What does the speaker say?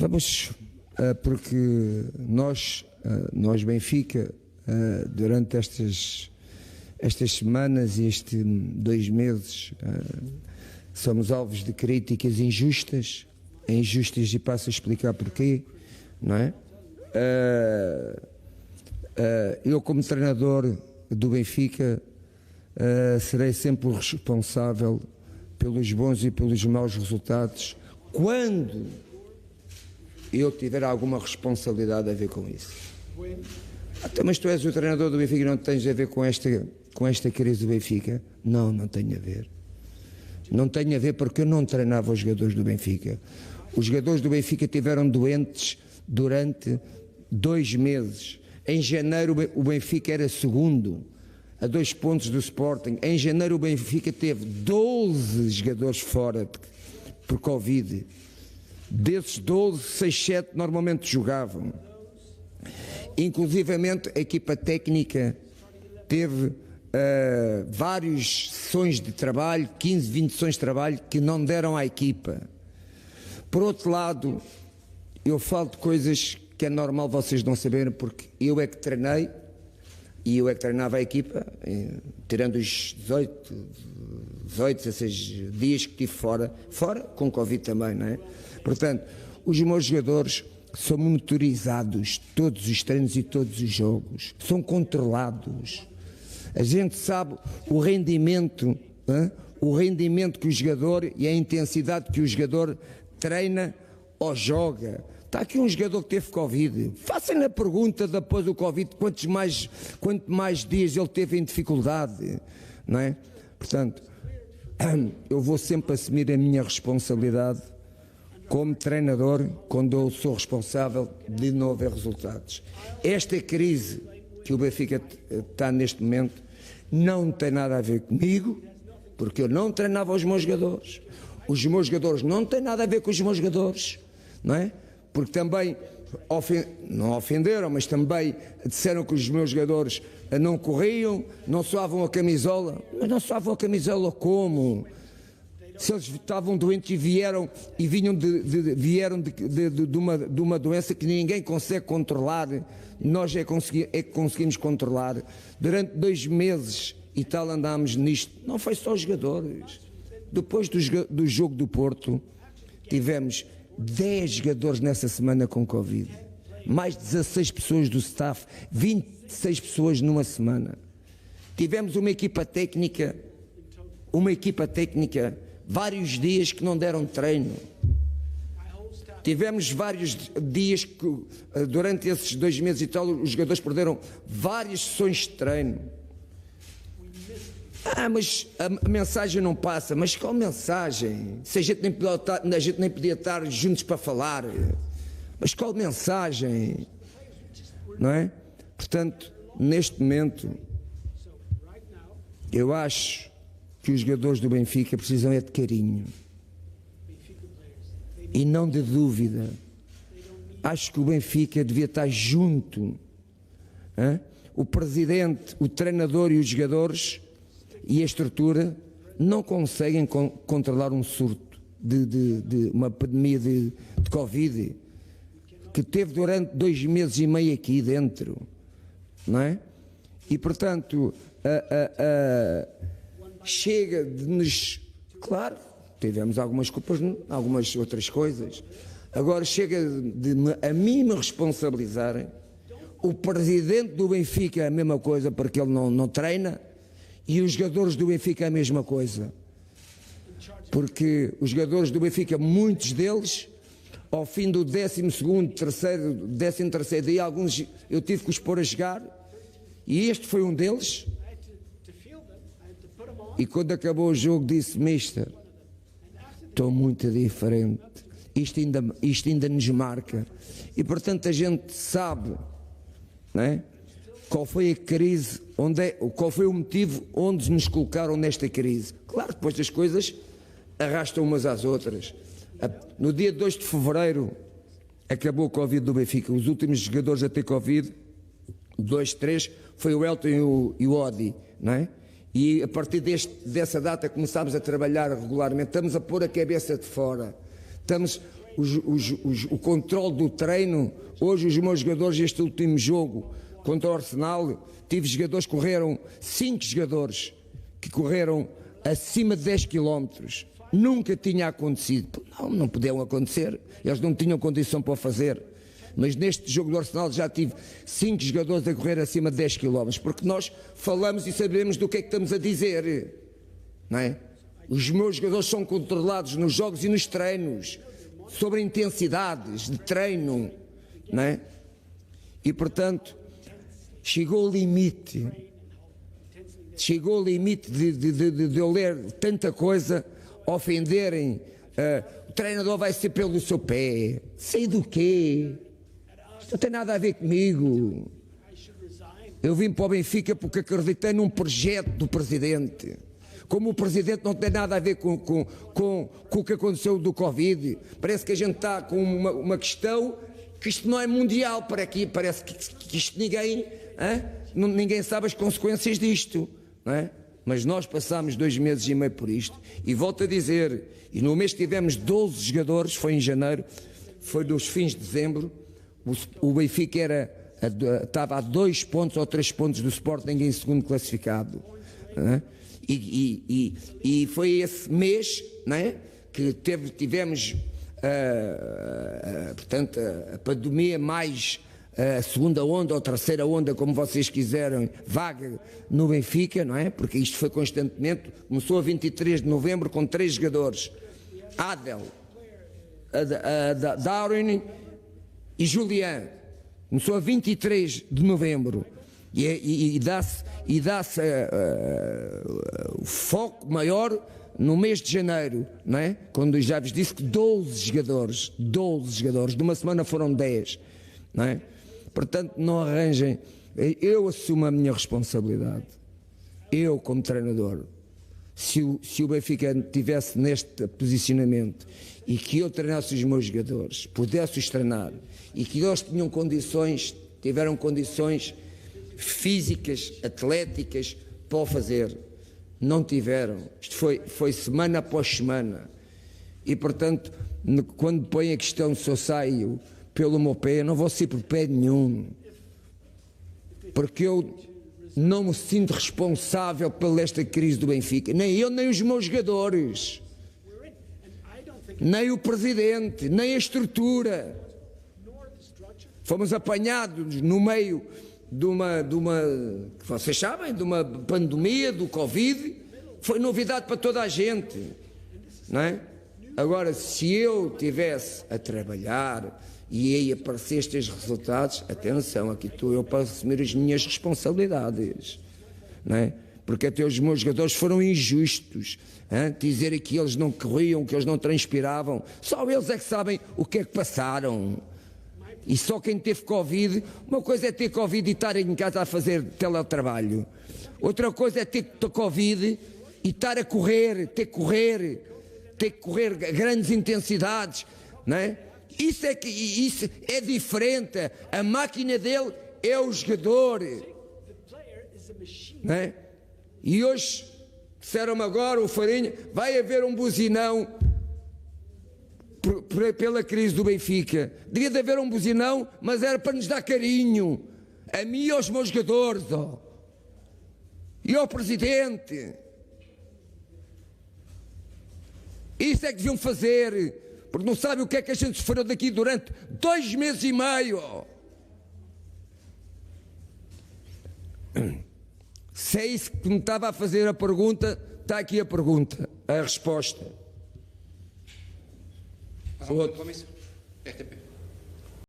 Estamos, porque nós Benfica, durante estas semanas e estes 2 meses, somos alvos de críticas injustas, e passo a explicar porquê, não é? Eu, como treinador do Benfica, serei sempre o responsável pelos bons e pelos maus resultados, quando eu tiver alguma responsabilidade a ver com isso. Até, mas tu és o treinador do Benfica e não tens a ver com esta crise do Benfica? Não, não tem a ver. Não tem a ver, porque eu não treinava os jogadores do Benfica. Os jogadores do Benfica tiveram doentes durante 2 meses. Em janeiro o Benfica era segundo, a 2 pontos do Sporting. Em janeiro o Benfica teve 12 jogadores fora por Covid. Desses 12, 6, 7 normalmente jogavam. Inclusivamente a equipa técnica teve várias sessões de trabalho, 15, 20 sessões de trabalho, que não deram à equipa. Por outro lado, eu falo de coisas que é normal vocês não saberem, porque eu é que treinei e eu é que treinava a equipa, tirando os 18, 16 dias que estive fora com Covid também, não é? Portanto, os meus jogadores são monitorizados, todos os treinos e todos os jogos, são controlados. A gente sabe o rendimento que o jogador e a intensidade que o jogador treina ou joga. Está aqui um jogador que teve Covid. Façam-lhe a pergunta depois do Covid, quanto mais dias ele teve em dificuldade, não é? Portanto, eu vou sempre assumir a minha responsabilidade como treinador quando eu sou responsável de não haver resultados. Esta crise que o Benfica está neste momento não tem nada a ver comigo, porque eu não treinava os meus jogadores. Os meus jogadores não têm nada a ver com os meus jogadores, não é? Porque também não ofenderam, mas também disseram que os meus jogadores não corriam, não suavam a camisola. Mas não suavam a camisola como? Se eles estavam doentes e vieram de uma doença que ninguém consegue controlar, nós é que conseguimos controlar. Durante 2 meses e tal andámos nisto, não foi só os jogadores. Depois do jogo do Porto, tivemos 10 jogadores nessa semana com Covid. Mais 16 pessoas do staff, 26 pessoas numa semana. Tivemos uma equipa técnica, vários dias que não deram treino. Tivemos vários dias que, durante esses 2 meses e tal, os jogadores perderam várias sessões de treino. Mas a mensagem não passa. Mas qual mensagem? Se a gente nem podia estar juntos para falar. Mas qual mensagem? Não é? Portanto, neste momento, eu acho que os jogadores do Benfica precisam é de carinho e não de dúvida. Acho que o Benfica devia estar junto. O presidente, o treinador e os jogadores e a estrutura não conseguem controlar um surto de uma pandemia de Covid que teve durante 2 meses e meio aqui dentro, não é? E portanto chega de nos... Claro, tivemos algumas culpas, algumas outras coisas. Agora chega a mim me responsabilizarem. O presidente do Benfica é a mesma coisa, porque ele não treina, e os jogadores do Benfica é a mesma coisa. Porque os jogadores do Benfica, muitos deles, ao fim do 12º, 13º dia, alguns eu tive que os pôr a jogar, e este foi um deles. E quando acabou o jogo disse: Mister, estou muito diferente, isto ainda nos marca. E portanto a gente sabe, não é? Qual foi a crise, qual foi o motivo onde nos colocaram nesta crise. Claro, depois as coisas arrastam umas às outras. No dia 2 de fevereiro acabou o Covid do Benfica. Os últimos jogadores a ter Covid, 2, 3, foi o Elton e o Odi, não é? E a partir dessa data começámos a trabalhar regularmente. Estamos a pôr a cabeça de fora. o controle do treino. Hoje os meus jogadores, este último jogo contra o Arsenal, tive jogadores que correram, 5 jogadores que correram acima de 10 km. Nunca tinha acontecido. Não podiam acontecer. Eles não tinham condição para o fazer. Mas neste jogo do Arsenal já tive 5 jogadores a correr acima de 10 km. Porque nós falamos e sabemos do que é que estamos a dizer. Não é? Os meus jogadores são controlados nos jogos e nos treinos. Sobre intensidades de treino. Não é? E portanto, chegou o limite. Chegou o limite de eu ler tanta coisa, ofenderem. O treinador vai ser pelo seu pé. Sei do quê? Isto não tem nada a ver comigo. Eu vim para o Benfica porque acreditei num projeto do Presidente. Como o Presidente não tem nada a ver com o que aconteceu do Covid. Parece que a gente está com uma questão que isto não é mundial. Parece que isto ninguém sabe as consequências disto. Não é? Mas nós passámos 2 meses e meio por isto. E volto a dizer, e no mês tivemos 12 jogadores, foi em janeiro, foi nos fins de dezembro. O Benfica estava a 2 pontos ou 3 pontos do Sporting em segundo classificado. Não é? E foi esse mês, não é, que tivemos portanto, a pandemia mais a segunda onda ou terceira onda, como vocês quiserem, vaga no Benfica, não é? Porque isto foi constantemente. Começou a 23 de novembro com 3 jogadores: Adel, Darwin e Julian. Começou a 23 de novembro e dá-se o foco maior no mês de janeiro, não é? Quando já vos disse que 12 jogadores, de uma semana foram 10, não é? Portanto, não arranjem. Eu assumo a minha responsabilidade. Eu, como treinador, se o Benfica estivesse neste posicionamento e que eu treinasse os meus jogadores, pudesse-os treinar e que eles tiveram condições físicas, atléticas para o fazer, não tiveram. Isto foi semana após semana. E, portanto, quando põe a questão se eu saio pelo meu pé, eu não vou sair por pé nenhum, porque eu não me sinto responsável por esta crise do Benfica, nem eu, nem os meus jogadores, nem o Presidente, nem a estrutura. Fomos apanhados no meio de uma que vocês sabem, de uma pandemia do Covid. Foi novidade para toda a gente, não é? Agora, se eu estivesse a trabalhar e aí aparecer estes resultados, atenção, aqui estou eu para assumir as minhas responsabilidades, não é? Porque até os meus jogadores foram injustos, dizer que eles não corriam, que eles não transpiravam. Só eles é que sabem o que é que passaram. E só quem teve Covid, uma coisa é ter Covid e estar em casa a fazer teletrabalho. Outra coisa é ter Covid e estar a correr, ter que correr grandes intensidades, não é? Isso é diferente. A máquina dele é o jogador, não é? E hoje disseram-me agora, o Farinha, vai haver um buzinão pela crise do Benfica. Devia de haver um buzinão, mas era para nos dar carinho, a mim e aos meus jogadores, e ao Presidente. Isso é que deviam fazer, porque não sabem o que é que a gente sofreu daqui durante 2 meses e meio. Se é isso que me estava a fazer a pergunta, está aqui a pergunta, a resposta. Outro. RTP.